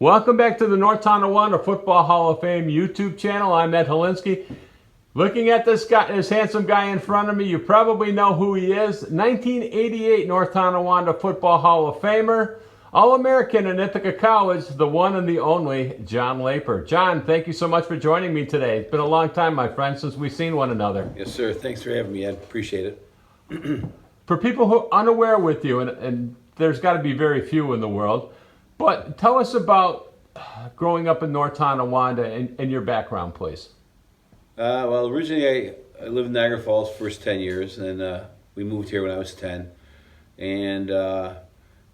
Welcome back to the North Tonawanda Football Hall of Fame YouTube channel. I'm Ed Helinski. Looking at this guy, this handsome guy in front of me, you probably know who he is. 1988 North Tonawanda Football Hall of Famer, All-American in Ithaca College, the one and the only John Laper. John, thank you so much for joining me today. It's been a long time, my friend, since we've seen one another. Yes, sir. Thanks for having me, Ed. Appreciate it. For people who are unaware with you, and there's got to be very few in the world, but tell us about growing up in North Tonawanda and your background, please. Well, originally I lived in Niagara Falls first 10 years, and we moved here when I was 10. And it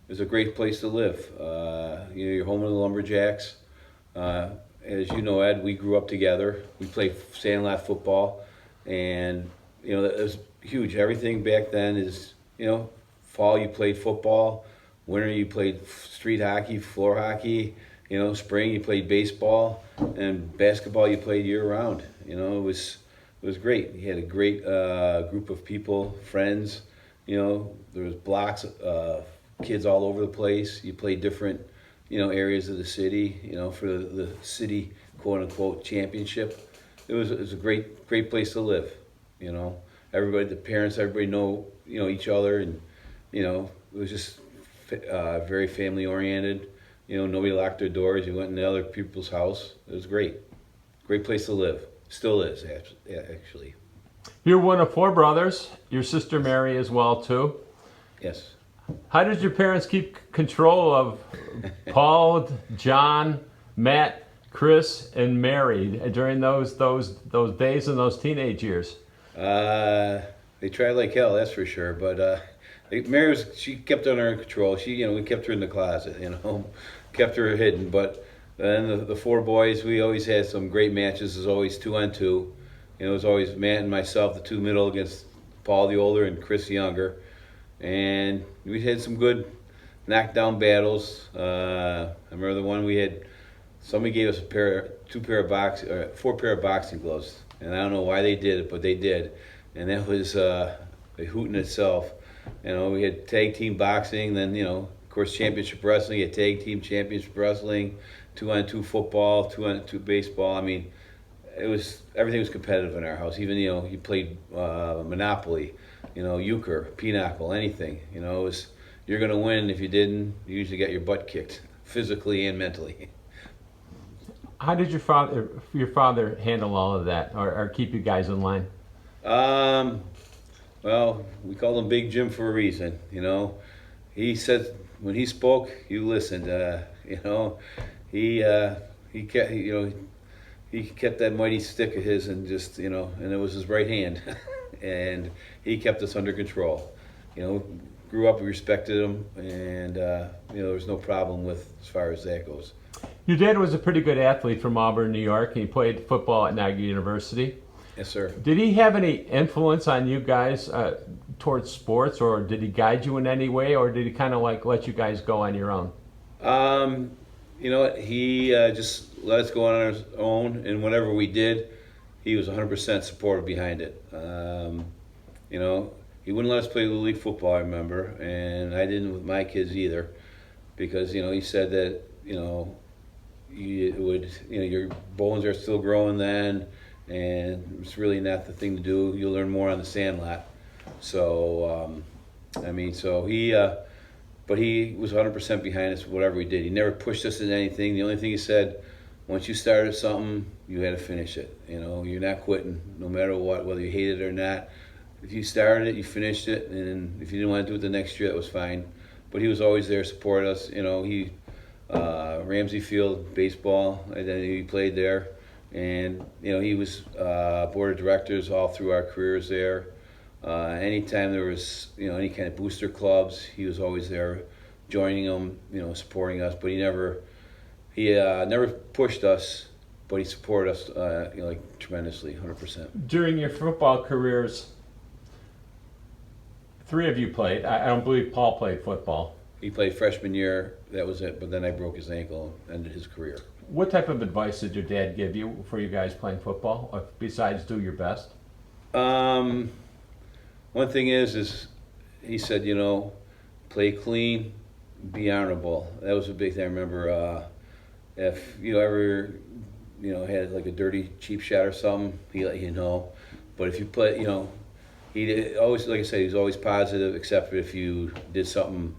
was a great place to live. You're home with the Lumberjacks. As you know, Ed, we grew up together. We played sandlot football, and it was huge. Everything back then is, fall you played football, winter you played street hockey, floor hockey, spring you played baseball, and basketball you played year round. It was great. You had a great group of people, friends. There was blocks of kids all over the place. You played different, areas of the city, for the city quote unquote championship. It was a great place to live. Everybody, the parents, everybody know each other, and it was just very family oriented. Nobody locked their doors. You went in the other people's house. It was great place to live. Still is, actually. You're one of four brothers. Your sister Mary as well too. Yes. How did your parents keep control of Paul, John, Matt, Chris, and Mary during those days and those teenage years? They tried like hell, that's for sure. But Mary she kept it under control. We kept her in the closet, kept her hidden. But then the four boys, we always had some great matches. It was always 2-on-2. It was always Matt and myself, the two middle, against Paul the older and Chris the younger. And we had some good knockdown battles. I remember the one we had. Somebody gave us four pair of boxing gloves, and I don't know why they did it, but they did, and that was a hoot in itself. We had tag team boxing, then of course championship wrestling. You had tag team championship wrestling, 2-on-2 football, 2-on-2 baseball. I mean, everything was competitive in our house. Even you played Monopoly, euchre, pinochle, anything. It was, you're gonna win. If you didn't, you usually got your butt kicked, physically and mentally. How did your father handle all of that, or keep you guys in line? Well, we called him Big Jim for a reason. He said when he spoke, you listened. He kept that mighty stick of his, and just and it was his right hand, and he kept us under control. Grew up, we respected him, and there was no problem with as far as that goes. Your dad was a pretty good athlete from Auburn, New York, and he played football at Niagara University. Yes, sir. Did he have any influence on you guys towards sports, or did he guide you in any way, or did he kind of let you guys go on your own? You know what? He just let us go on our own, and whatever we did, he was 100% supportive behind it. He wouldn't let us play Little League football, I remember, and I didn't with my kids either, because he said that your bones are still growing then, and it's really not the thing to do. You'll learn more on the sandlot. So but he was 100% behind us, whatever we did. He never pushed us into anything. The only thing he said, once you started something, you had to finish it. You're not quitting, no matter what, whether you hate it or not. If you started it, you finished it, and if you didn't want to do it the next year, that was fine. But he was always there to support us. He Ramsey Field baseball, and then he played there, and he was board of directors all through our careers there. Anytime there was any kind of booster clubs, he was always there, joining them, supporting us. But he never pushed us, but he supported us tremendously, 100%. During your football careers, three of you played. I don't believe Paul played football. He played freshman year, that was it, but then I broke his ankle and ended his career. What type of advice did your dad give you for you guys playing football, besides do your best? One thing is he said, play clean, be honorable. That was a big thing. I remember if you ever, had like a dirty cheap shot or something, he let you know. But if you play, he did, always, like I said, he's always positive, except for if you did something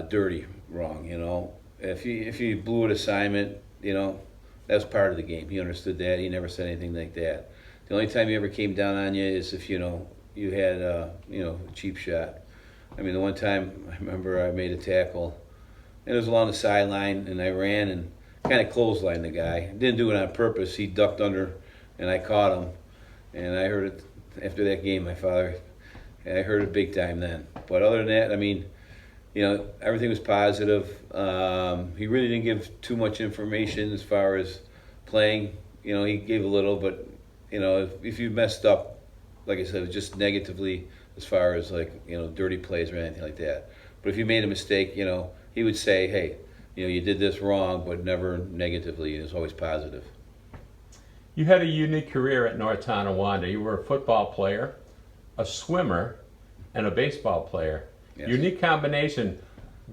dirty wrong. If you blew an assignment, that was part of the game. He understood that. He never said anything like that. The only time he ever came down on you is if you had a cheap shot. I mean, the one time I remember I made a tackle, and it was along the sideline, and I ran and kind of clotheslined the guy. Didn't do it on purpose. He ducked under, and I caught him. And I heard it after that game. I heard it big time then. But other than that, I mean, everything was positive. He really didn't give too much information as far as playing. He gave a little, but if you messed up, like I said, it was just negatively as far as like dirty plays or anything like that. But if you made a mistake, he would say, hey, you did this wrong, but never negatively. It was always positive. You had a unique career at North Tonawanda. You were a football player, a swimmer, and a baseball player. Yes. Unique combination.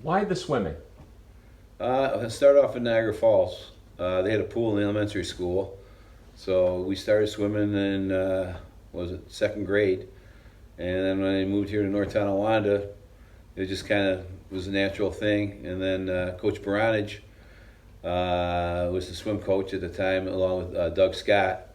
Why the swimming? I started off in Niagara Falls. They had a pool in the elementary school. So we started swimming in, second grade. And then when I moved here to North Tonawanda, it just kind of was a natural thing. And then Coach Baranich was the swim coach at the time, along with Doug Scott.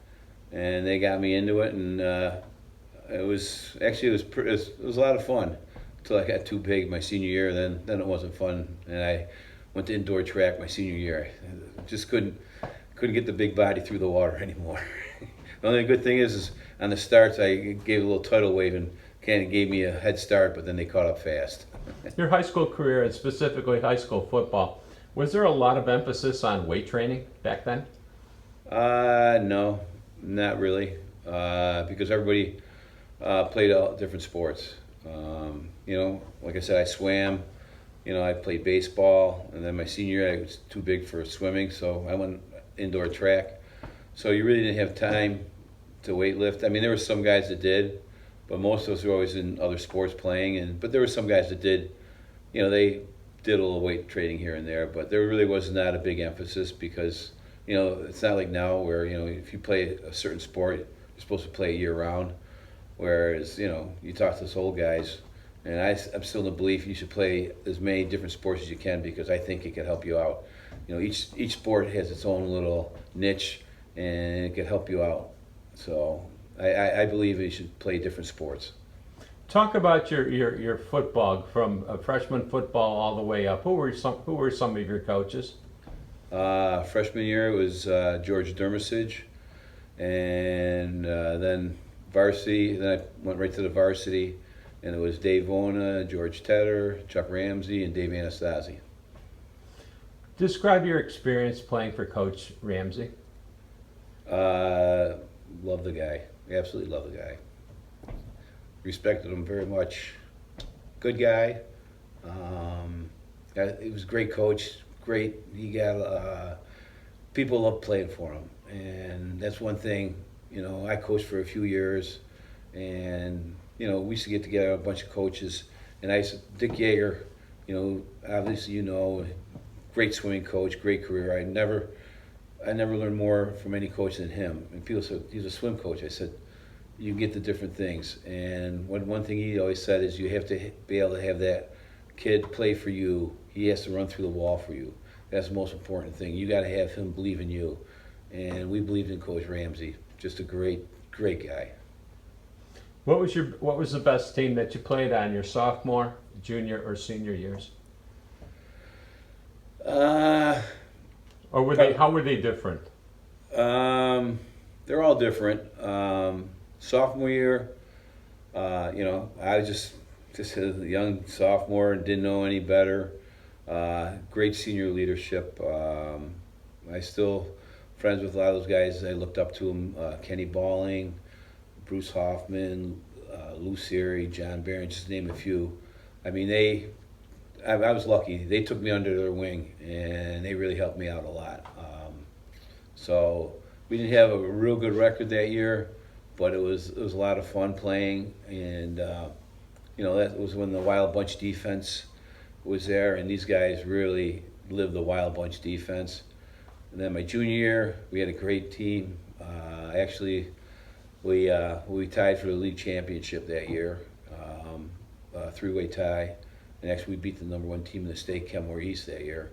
And they got me into it, and it was a lot of fun until I got too big my senior year. Then it wasn't fun, and I went to indoor track my senior year. I just couldn't get the big body through the water anymore. The only good thing is on the starts I gave a little tidal wave and kind of gave me a head start, but then they caught up fast. Your high school career, and specifically high school football, was there a lot of emphasis on weight training back then? No, not really, because everybody played different sports. Like I said, I swam. I played baseball, and then my senior year I was too big for swimming, so I went indoor track. So you really didn't have time to weight lift. I mean, there were some guys that did, but most of us were always in other sports playing. But there were some guys that did. They did a little weight training here and there, but there really was not a big emphasis because it's not like now where if you play a certain sport, you're supposed to play year round. Whereas you talk to those old guys, and I'm still in the belief you should play as many different sports as you can because I think it can help you out. Each sport has its own little niche, and it can help you out. So I believe you should play different sports. Talk about your football from freshman football all the way up. Who were some of your coaches? Freshman year it was George Dermisage, and then varsity. Then I went right to the varsity, and it was Dave Vona, George Tedder, Chuck Ramsey, and Dave Anastasi. Describe your experience playing for Coach Ramsey. Love the guy. Absolutely love the guy. Respected him very much. Good guy. He was a great coach. Great. He got people loved playing for him, and that's one thing. I coached for a few years, and we used to get together a bunch of coaches, and Dick Yeager. Obviously great swimming coach, great career. I never learned more from any coach than him. And people said he's a swim coach. I said, you get the different things. And one thing he always said is you have to be able to have that kid play for you. He has to run through the wall for you. That's the most important thing. You got to have him believe in you. And we believed in Coach Ramsey. Just a great guy. What was the best team that you played on your sophomore, junior, or senior years? Or were they? How were they different? They're all different. Sophomore year, I was just a young sophomore and didn't know any better. Great senior leadership. I still friends with a lot of those guys. I looked up to them. Kenny Balling, Bruce Hoffman, Lou Siri, John Barron, just to name a few. I mean, I was lucky. They took me under their wing, and they really helped me out a lot. So we didn't have a real good record that year, but it was a lot of fun playing. And that was when the Wild Bunch defense was there, and these guys really lived the Wild Bunch defense. And then my junior year, we had a great team. Actually, we tied for the league championship that year, three-way tie. And actually, we beat the #1 team in the state, Campbell East, that year.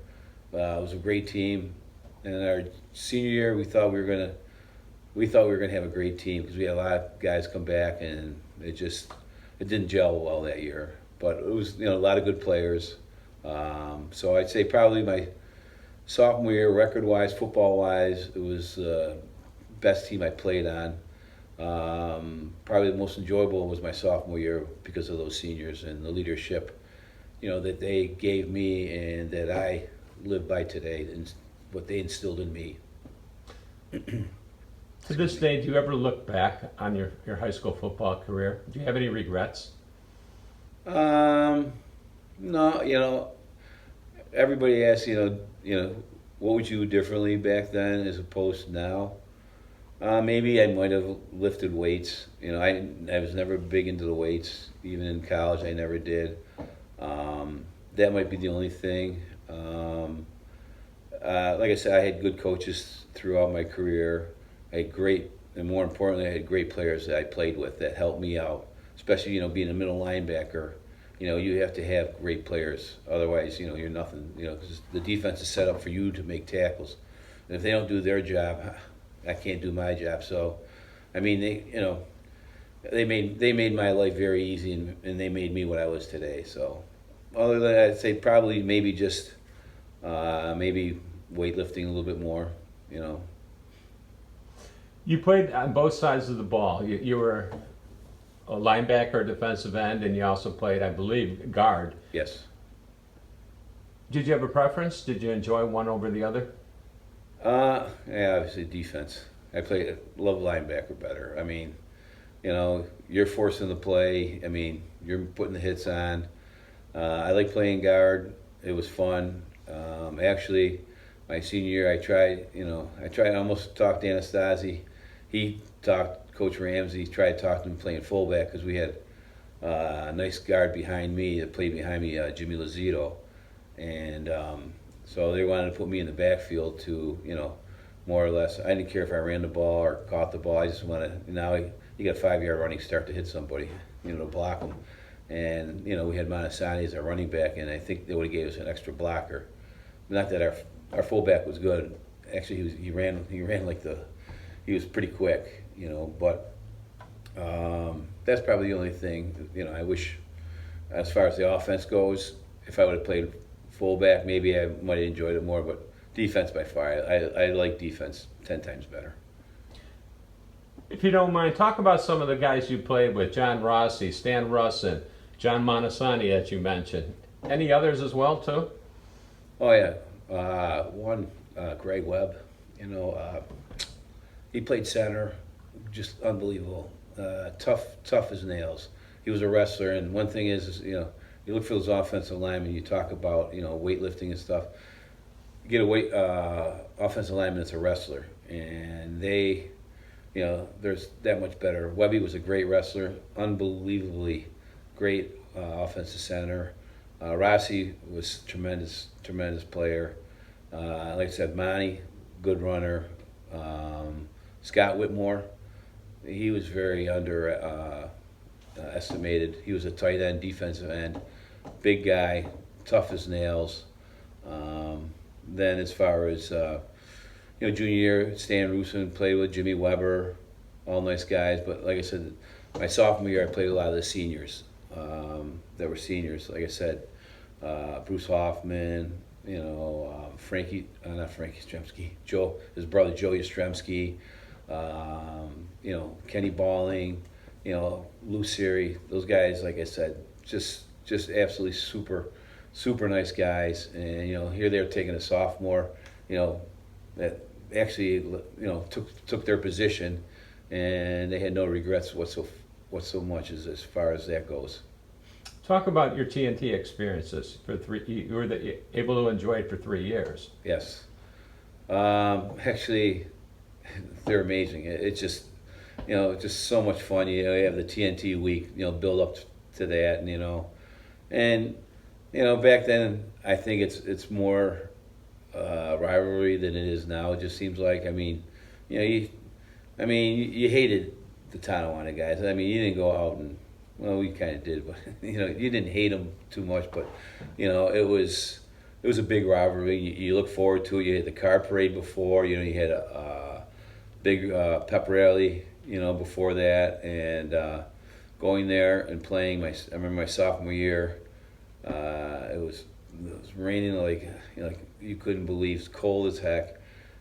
It was a great team. And in our senior year, we thought we were gonna have a great team because we had a lot of guys come back, and it didn't gel well that year. But it was a lot of good players. So I'd say probably my sophomore year, record-wise, football-wise, it was the best team I played on. Probably the most enjoyable was my sophomore year because of those seniors and the leadership, that they gave me and that I live by today, and what they instilled in me. To this day, do you ever look back on your high school football career? Do you have any regrets? No, everybody asks, what would you do differently back then as opposed to now? Maybe I might have lifted weights. I was never big into the weights. Even in college, I never did. That might be the only thing. Like I said, I had good coaches throughout my career. I had great, and more importantly, I had great players that I played with that helped me out. Especially, being a middle linebacker, you have to have great players. Otherwise, you're nothing. Because the defense is set up for you to make tackles, and if they don't do their job, I can't do my job. So, I mean, they made my life very easy, and they made me what I was today. So, other than that, I'd say probably maybe just maybe weightlifting a little bit more. You played on both sides of the ball. You were a linebacker, defensive end, and you also played, I believe, guard. Yes. Did you have a preference? Did you enjoy one over the other? Yeah, obviously defense. Love linebacker better. I mean, you're forcing the play. I mean, you're putting the hits on. I like playing guard. It was fun. Actually, my senior year, I tried almost to talk to Anastasi. He talked, Coach Ramsey tried to talk to him playing fullback because we had a nice guard behind me that played behind me, Jimmy Lazito. And so they wanted to put me in the backfield to, more or less. I didn't care if I ran the ball or caught the ball. I just wanted to, now you got a 5-yard running start to hit somebody, to block them. And, we had Monasani as our running back, and I think they would have gave us an extra blocker. Not that our fullback was good. Actually, he ran like he was pretty quick, but that's probably the only thing, I wish, as far as the offense goes, if I would have played fullback, maybe I might have enjoyed it more, but defense by far, I like defense 10 times better. If you don't mind, talk about some of the guys you played with, John Rossi, Stan Russin, John Monasani that you mentioned. Any others as well, too? Oh, yeah. Greg Webb, he played center, just unbelievable. Tough as nails. He was a wrestler, and one thing is you look for those offensive linemen, you talk about, weightlifting and stuff. You get a offensive lineman that's a wrestler, and they, there's that much better. Webby was a great wrestler, unbelievably great offensive center. Rossi was tremendous player. Like I said, Monty, good runner. Scott Whitmore, he was very estimated. He was a tight end, defensive end, big guy, tough as nails. Then as far as junior year, Stan Russin played with Jimmy Weber, all nice guys. But like I said, my sophomore year, I played with a lot of the seniors that were seniors. Like I said, Bruce Hoffman, not Frankie Yastrzemski, his brother Joe Yastrzemski, Kenny Balling, Lou Siri, those guys, like I said, just absolutely super nice guys. And here they're taking a sophomore, that actually took their position, and they had no regrets so much as far as that goes. Talk about your TNT experiences for you were able to enjoy it for 3 years. Yes. Actually, they're amazing. It's just, just so much fun. You have the TNT week, build up to that, and back then I think it's more rivalry than it is now. It just seems like, I mean, you know, you hated the Tonawanda guys. I mean, you didn't go out and, well, we kind of did, but you know, you didn't hate them too much. But you know, it was a big rivalry. You look forward to it. You had the car parade before. You know, you had a big pep rally. You know, before that, and going there and playing. I remember my sophomore year. It was raining like you couldn't believe. It's cold as heck.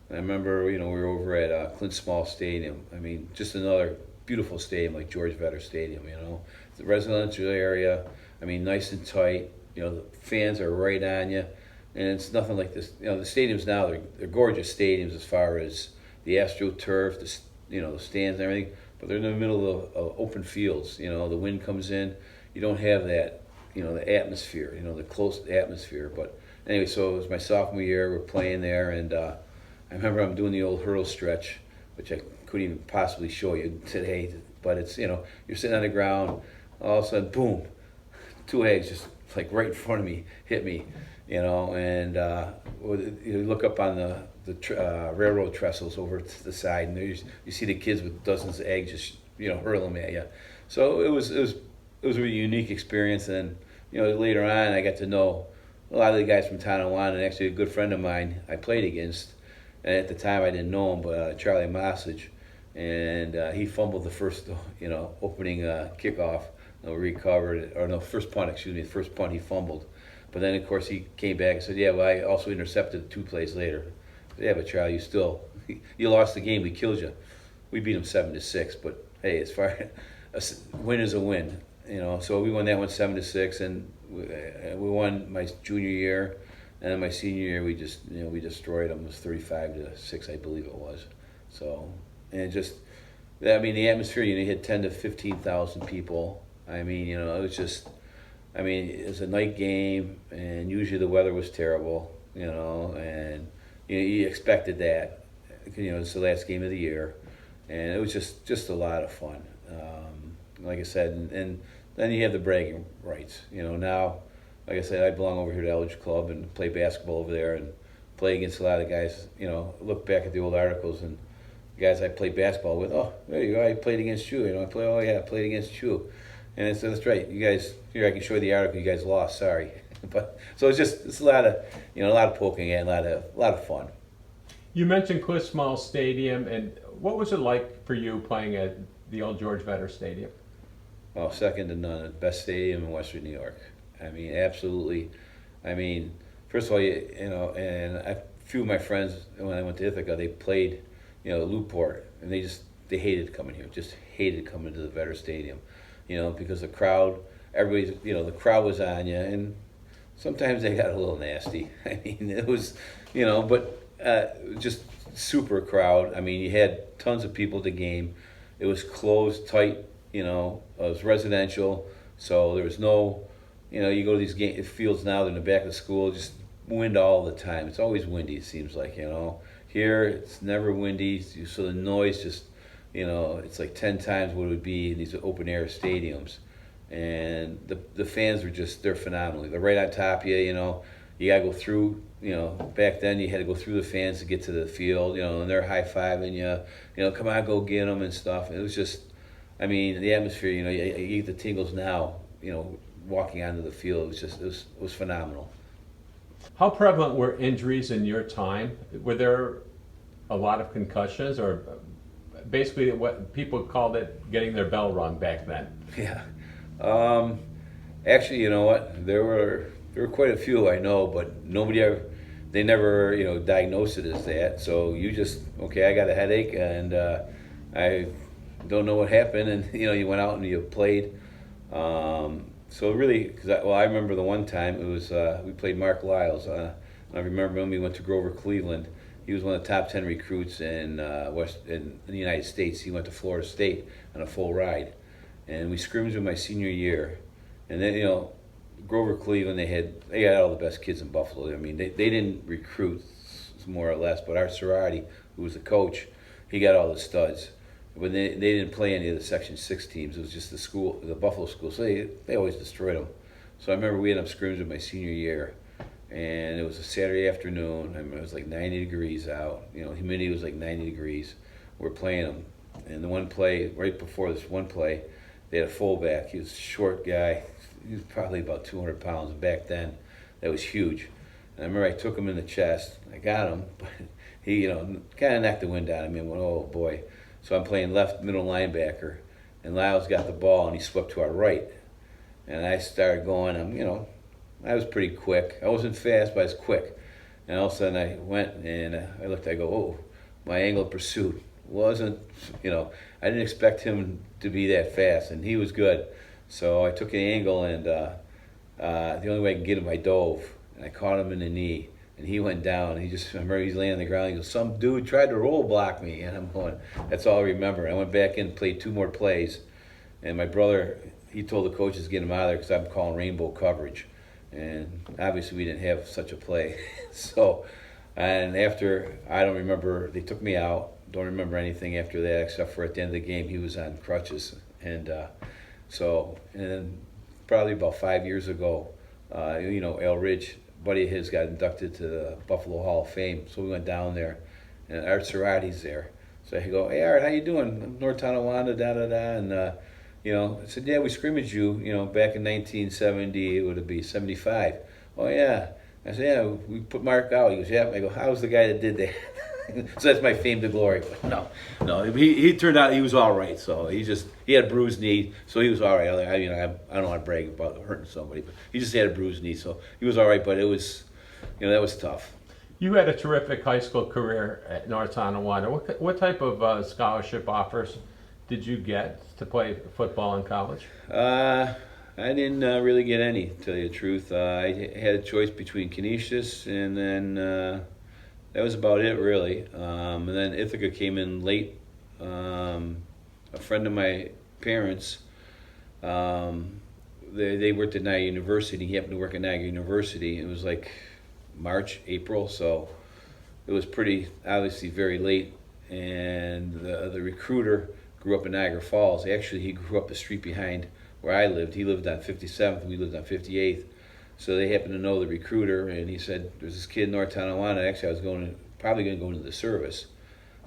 And I remember, you know, we were over at Clint Small Stadium. I mean, just another beautiful stadium like George Vetter Stadium. You know, the residential area. I mean, nice and tight. You know, the fans are right on you, and it's nothing like this. You know, the stadiums now they're gorgeous stadiums as far as the AstroTurf, the stands and everything. But they're in the middle of open fields. You know, the wind comes in. You don't have that. You know, the atmosphere. You know, the close atmosphere. But anyway, so it was my sophomore year. We're playing there, and I remember I'm doing the old hurdle stretch, which I couldn't even possibly show you today. But it's, you know, you're sitting on the ground, all of a sudden, boom, two eggs just like right in front of me hit me, you know, and you look up on the railroad trestles over to the side, and you see the kids with dozens of eggs just, you know, hurl them at you. So it was a really unique experience, and you know, later on I got to know a lot of the guys from Tonawanda, and actually a good friend of mine I played against. And at the time, I didn't know him, but Charlie Mossage, and he fumbled the first, you know, opening kickoff. Recovered, or no, first punt. Excuse me, the first punt he fumbled. But then, of course, he came back and said, "Yeah, well, I also intercepted 2 plays later." I said, "Yeah, but Charlie, you lost the game. We killed you. We beat them 7-6. But hey, as far as a win is a win, you know." So we won that one 7-6, and we won my junior year. And then my senior year, we destroyed them. It was 35-6, I believe it was. So, and just, I mean, the atmosphere, you know, you had 10 to 15,000 people. I mean, you know, it was just, I mean, it was a night game, and usually the weather was terrible, you know, and you expected that. You know, it's the last game of the year, and it was just a lot of fun. Like I said, and then you have the bragging rights. You know, now, like I said, I belong over here to Elledge Club and play basketball over there and play against a lot of guys. You know, look back at the old articles and the guys I played basketball with. Oh, there you go, I played against you. You know, I played against you. And so that's right. You guys, here I can show you the article. You guys lost. Sorry, but so it's a lot of poking at, a lot of fun. You mentioned Cliff Small Stadium, and what was it like for you playing at the old George Vetter Stadium? Well, second to none. The best stadium in Western New York. I mean, absolutely. I mean, first of all, you know, and a few of my friends when I went to Ithaca, they played, you know, Newport, and they hated coming here. Just hated coming to the Vetter Stadium. You know, because the crowd, the crowd was on you, and sometimes they got a little nasty. I mean, it was, you know, but just super crowd. I mean, you had tons of people at the game. It was closed, tight, you know, it was residential, so there was no, you know, you go to these fields now, they're in the back of the school, just wind all the time. It's always windy, it seems like, you know. Here, it's never windy, so the noise just, you know, it's like 10 times what it would be in these open air stadiums. And the fans are they're phenomenal. They're right on top of you, you know. You gotta go through, you know, back then you had to go through the fans to get to the field, you know, and they're high-fiving you, you know, come on, go get them and stuff. It was just, I mean, the atmosphere, you know, you get the tingles now, you know, walking onto the field. It was phenomenal. How prevalent were injuries in your time? Were there a lot of concussions, or basically what people called it getting their bell rung back then? Yeah. Actually, you know what? There were quite a few, I know, but they never, you know, diagnosed it as that. So you just, okay, I got a headache and I don't know what happened, and you know, you went out and you played. So really, I remember the one time it was we played Mark Lyles. I remember when we went to Grover, Cleveland. He was one of the top 10 recruits in the United States. He went to Florida State on a full ride, and we scrimmaged with my senior year. And then, you know, Grover, Cleveland, they got all the best kids in Buffalo. I mean, they didn't recruit more or less, but our sorority, who was the coach, he got all the studs. But they didn't play any of the Section 6 teams. It was just the Buffalo school. So they always destroyed them. So I remember we ended up scrimmaging my senior year. and it was a Saturday afternoon. I mean, it was like 90 degrees out. You know, humidity was like 90 degrees. We're playing them, and the one play right before this one play, they had a fullback. He was a short guy. He was probably about 200 pounds back then. That was huge. And I remember I took him in the chest. I got him, but he, you know, kind of knocked the wind out of me. I went, oh boy. So I'm playing left middle linebacker, and Lyle's got the ball, and he swept to our right. And I started going. I was pretty quick. I wasn't fast, but I was quick. And all of a sudden I went and I looked. I go, oh, my angle of pursuit wasn't. I didn't expect him to be that fast, and he was good. So I took an angle, and the only way I could get him, I dove, and I caught him in the knee, and he went down. I remember he's laying on the ground. He goes, some dude tried to roll block me, and I'm going. That's all I remember. I went back in, played 2 more plays, and my brother, he told the coaches to get him out of there because I'm calling rainbow coverage, and obviously we didn't have such a play. So, and after, I don't remember. They took me out. Don't remember anything after that except for at the end of the game he was on crutches, and then probably about 5 years ago, Al Ridge, buddy of his, got inducted to the Buffalo Hall of Fame. So we went down there, and Art Sarrati's there. So I go, hey Art, how you doing? I'm North Tonawanda, and I said, yeah, we scrimmaged you, back in 1970. It would be 75. Oh yeah. I said, yeah, we put Mark out. He goes, yeah. I go, how was the guy that did that? So that's my fame to glory. But no, he turned out he was all right. So he had a bruised knee, so he was all right. I don't want to brag about hurting somebody, but he just had a bruised knee, so he was all right. But it was, that was tough. You had a terrific high school career at North Tonawanda. What type of scholarship offers did you get to play football in college? I didn't really get any, to tell you the truth. I had a choice between Canisius and then. That was about it, really. And then Ithaca came in late. A friend of my parents, they worked at Niagara University. He happened to work at Niagara University. It was like March, April, so it was pretty, obviously, very late. And the recruiter grew up in Niagara Falls. Actually, he grew up the street behind where I lived. He lived on 57th, we lived on 58th. So they happened to know the recruiter, and he said, there's this kid in North Tonawanda. Actually, I was probably going to go into the service.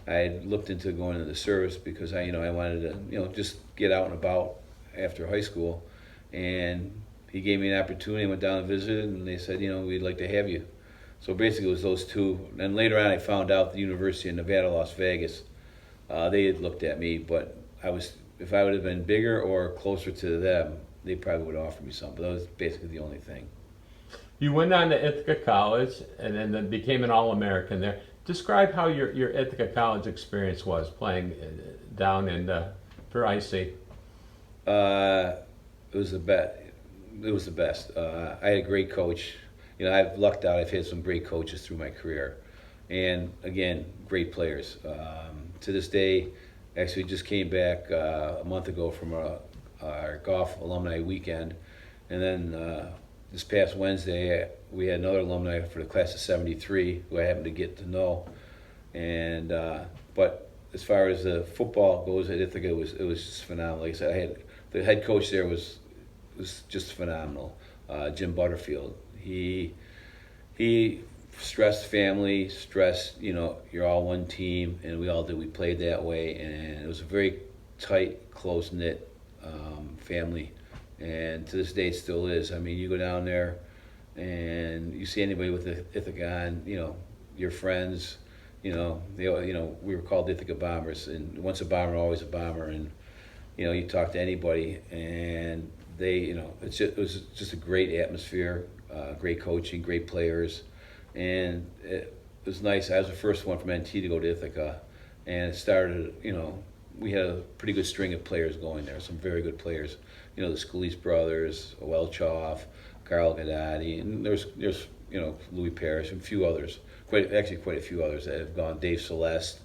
I had looked into going into the service because I wanted to, just get out and about after high school. And he gave me an opportunity. I went down and visited, and they said, we'd like to have you. So basically it was those two. And later on I found out the University of Nevada, Las Vegas, they had looked at me, but if I would have been bigger or closer to them, they probably would have offered me something. But that was basically the only thing. You went on to Ithaca College and then became an All-American there. Describe how your Ithaca College experience was playing down for IC. It was the best. It was the best. I had a great coach. I've lucked out. I've had some great coaches through my career, and again, great players. To this day, actually, just came back a month ago from our golf alumni weekend, and then. This past Wednesday, we had another alumni for the class of '73 who I happened to get to know, and but as far as the football goes at Ithaca, it was just phenomenal. Like I said, the head coach there was just phenomenal, Jim Butterfield. He stressed family, stressed you're all one team, and we all did. We played that way, and it was a very tight, close knit family. And to this day, it still is. I mean, you go down there, and you see anybody with the Ithaca on, your friends, we were called Ithaca Bombers, and once a bomber, always a bomber, and you talk to anybody, and they, it was just a great atmosphere, great coaching, great players, and it was nice. I was the first one from NT to go to Ithaca, and it started, we had a pretty good string of players going there, some very good players. The Schoolies brothers, Welchoff, Carl Gadati, and there's Louis Parrish and a few others, quite a few others that have gone. Dave Celeste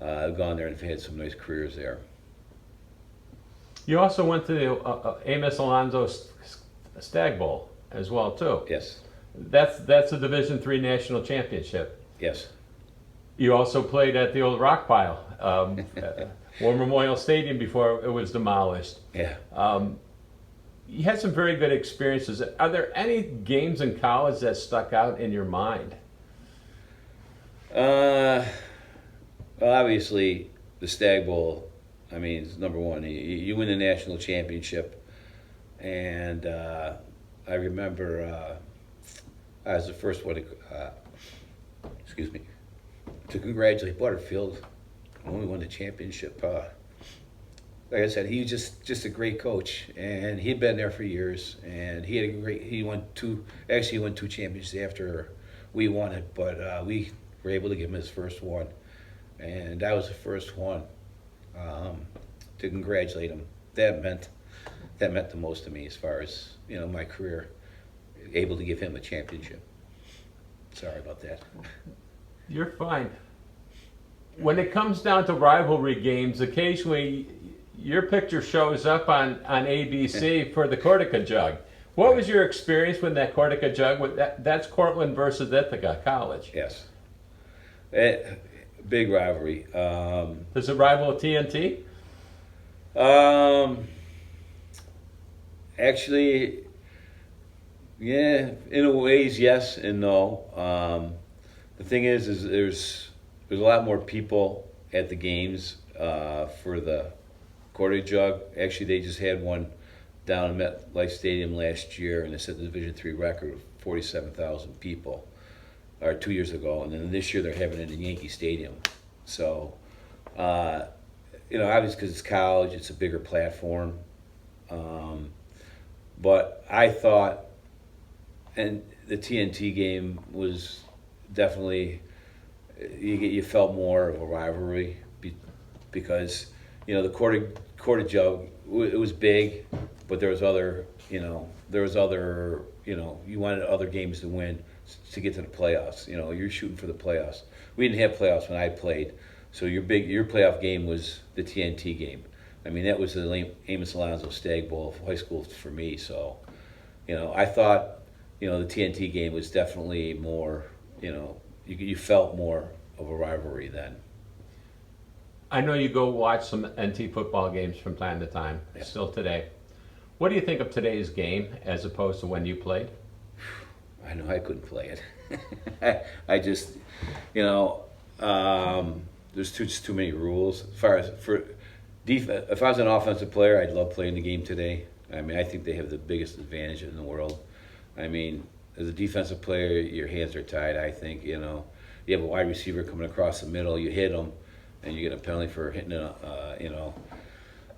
have gone there and have had some nice careers there. You also went to the Amos Alonso Stag Bowl as well too. Yes. That's a Division III national championship. Yes. You also played at the old rock pile, War Memorial Stadium, before it was demolished. Yeah. you had some very good experiences. Are there any games in college that stuck out in your mind? Well, obviously, the Stag Bowl, I mean, is number one. You win the national championship. And I remember I was the first one to congratulate Butterfield when we won the championship. Like I said, he was just a great coach, and he'd been there for years, and he won two championships after we won it, but we were able to give him his first one, and that was the first one to congratulate him. That meant the most to me as far as, my career, able to give him a championship. Sorry about that. You're fine. When it comes down to rivalry games, occasionally your picture shows up on ABC for the Cortica Jug. What was your experience with that Cortica Jug? That's Cortland versus Ithaca College. Yes. Big rivalry. Does it rival TNT? Actually, yeah, in a ways, yes and no. The thing is there's a lot more people at the games for the Cortica Jug. Actually, they just had one down at MetLife Stadium last year, and they set the Division III record of 47,000 people, or 2 years ago. And then this year they're having it in Yankee Stadium. So, obviously because it's college, it's a bigger platform. But I thought, and the TNT game was definitely, you felt more of a rivalry because, the Cortica Jug, it was big, but there was other, you wanted other games to win to get to the playoffs. You're shooting for the playoffs. We didn't have playoffs when I played, so your playoff game was the TNT game. I mean, that was the Amos Alonzo Stag Bowl of high school for me. So, I thought, the TNT game was definitely more, you felt more of a rivalry then. I know you go watch some NT football games from time to time, still today. What do you think of today's game as opposed to when you played? I know I couldn't play it. I just, there's just too many rules. As far as for defense, if I was an offensive player, I'd love playing the game today. I mean, I think they have the biggest advantage in the world. I mean, as a defensive player, your hands are tied. I think, you have a wide receiver coming across the middle, you hit him, and you get a penalty for hitting an,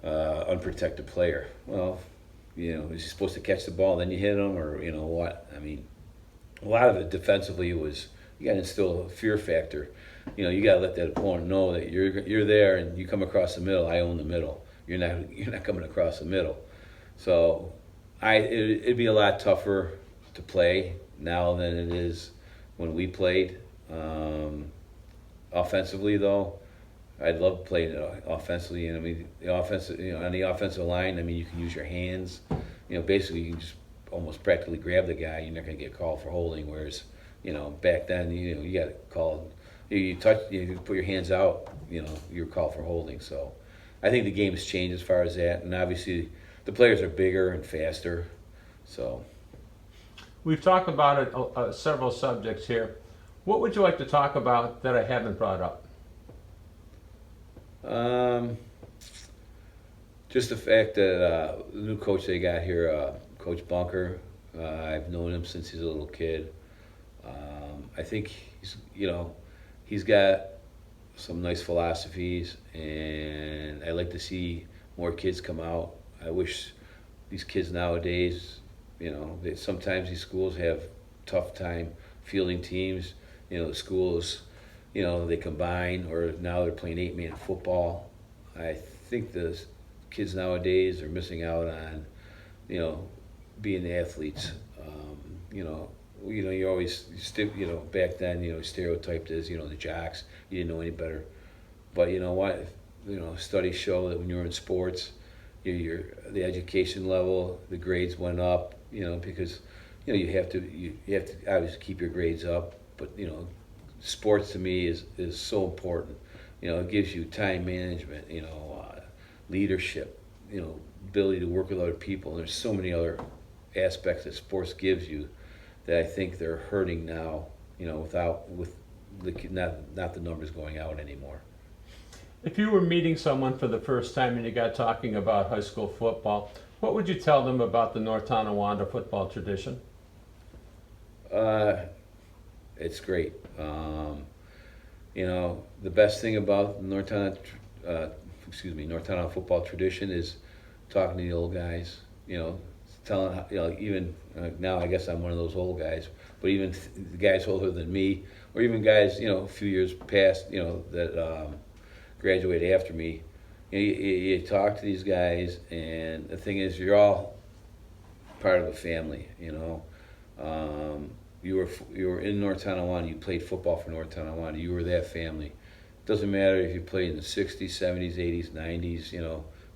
unprotected player. Well, is he supposed to catch the ball, then you hit him, or what? I mean, a lot of it defensively was you got to instill a fear factor. You got to let that opponent know that you're there, and you come across the middle. I own the middle. You're not coming across the middle. So, it'd be a lot tougher to play now than it is when we played. Offensively, though, I'd love playing offensively. And I mean, the offensive, on the offensive line, I mean, you can use your hands. Basically, you can just almost practically grab the guy. You're not going to get called for holding. Whereas, back then, you got called. You put your hands out. You're called for holding. So, I think the game has changed as far as that. And obviously, the players are bigger and faster. So, we've talked about it, several subjects here. What would you like to talk about that I haven't brought up? Just the fact that the new coach they got here, Coach Bunker, I've known him since he's a little kid. I think he's got some nice philosophies, and I like to see more kids come out. I wish these kids nowadays, sometimes these schools have tough time fielding teams. The schools, they combine, or now they're playing 8-man football. I think the kids nowadays are missing out on, being athletes. You always, back then, stereotyped as, the jocks. You didn't know any better. But you know what? Studies show that when you're in sports, the education level, the grades went up. Because you have to obviously keep your grades up. But sports to me is so important. It gives you time management, leadership, ability to work with other people. And there's so many other aspects that sports gives you that I think they're hurting now. With not the numbers going out anymore. If you were meeting someone for the first time and you got talking about high school football, what would you tell them about the North Tonawanda football tradition? It's great. The best thing about North Tonawanda football tradition is talking to the old guys. Telling even now I guess I'm one of those old guys, but even the guys older than me, or even guys a few years past that graduated after me. You talk to these guys, and the thing is, you're all part of a family. You were in North Tonawanda. You played football for North Tonawanda. You were that family. It doesn't matter if you played in the 60s, 70s, 80s, 90s,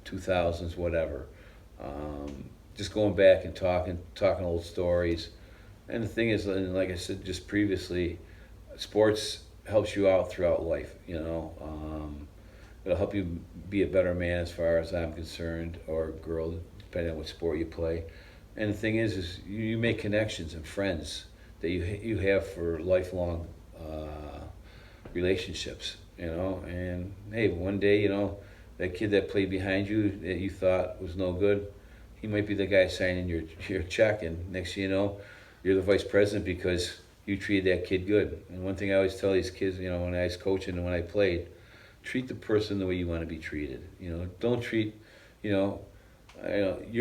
2000s, whatever. Just going back and talking old stories. And the thing is, and like I said just previously, sports helps you out throughout life. It'll help you be a better man as far as I'm concerned, or girl, depending on what sport you play. And the thing is you make connections and friends that you have for lifelong relationships. And hey, one day, that kid that played behind you that you thought was no good, he might be the guy signing your check, and next thing you know, you're the vice president because you treated that kid good. And one thing I always tell these kids, when I was coaching and when I played, treat the person the way you want to be treated. Don't treat, you're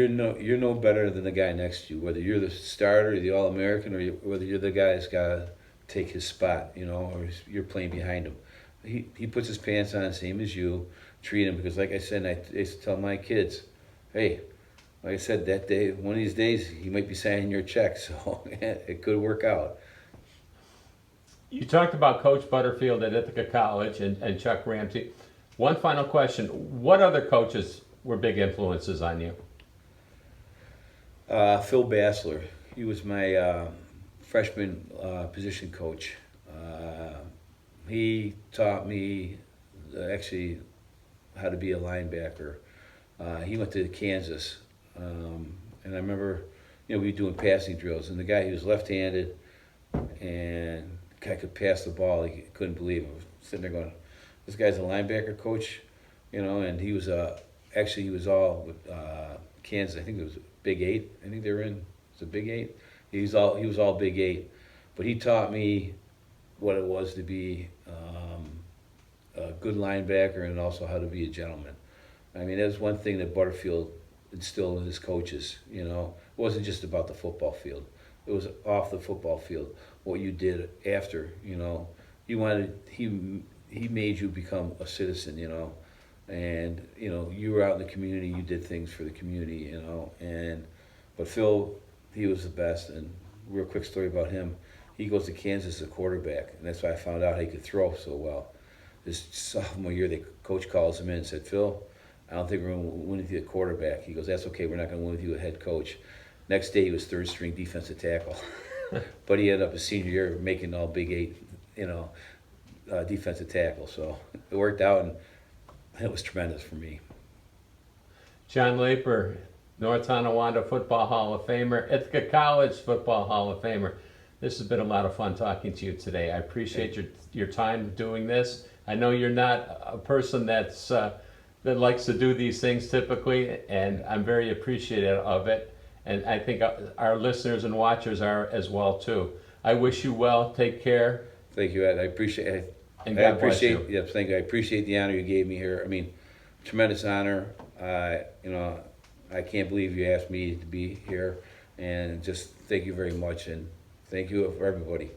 no better than the guy next to you, whether you're the starter, the All-American, or whether you're the guy that's got to take his spot, or you're playing behind him. He puts his pants on same as you. Treat him, because like I said, I used to tell my kids, hey, like I said, that day, one of these days, he might be signing your check, so it could work out. You talked about Coach Butterfield at Ithaca College and Chuck Ramsey. One final question. What other coaches were big influences on you? Phil Bassler. He was my freshman position coach. He taught me actually how to be a linebacker. He went to Kansas. And I remember, we were doing passing drills, and the guy, he was left-handed, and the guy could pass the ball. He couldn't believe it. I was sitting there going, this guy's a linebacker coach, and he was he was all with Kansas. I think it was Big 8. I think they were in, it was a Big 8. He was all Big 8. But he taught me what it was to be a good linebacker, and also how to be a gentleman. I mean, that was one thing that Butterfield instilled in his coaches. It wasn't just about the football field. It was off the football field, what you did after. He made you become a citizen. And you were out in the community. You did things for the community. But Phil, he was the best. And real quick story about him. He goes to Kansas as a quarterback, and that's why I found out he could throw so well. His sophomore year, the coach calls him in and said, Phil, I don't think we're going to win with you at quarterback. He goes, that's okay, we're not going to win with you at head coach. Next day, he was third string defensive tackle. But he ended up his senior year making all Big 8, defensive tackle. So it worked out, and it was tremendous for me. John Laper, North Tonawanda Football Hall of Famer, Ithaca College Football Hall of Famer. This has been a lot of fun talking to you today. I appreciate your time doing this. I know you're not a person that likes to do these things typically, and I'm very appreciative of it. And I think our listeners and watchers are as well too. I wish you well. Take care. Thank you, Ed. I appreciate it. And God bless you. Yes, thank you. I appreciate the honor you gave me here. I mean, tremendous honor. I can't believe you asked me to be here, and just thank you very much, and thank you for everybody.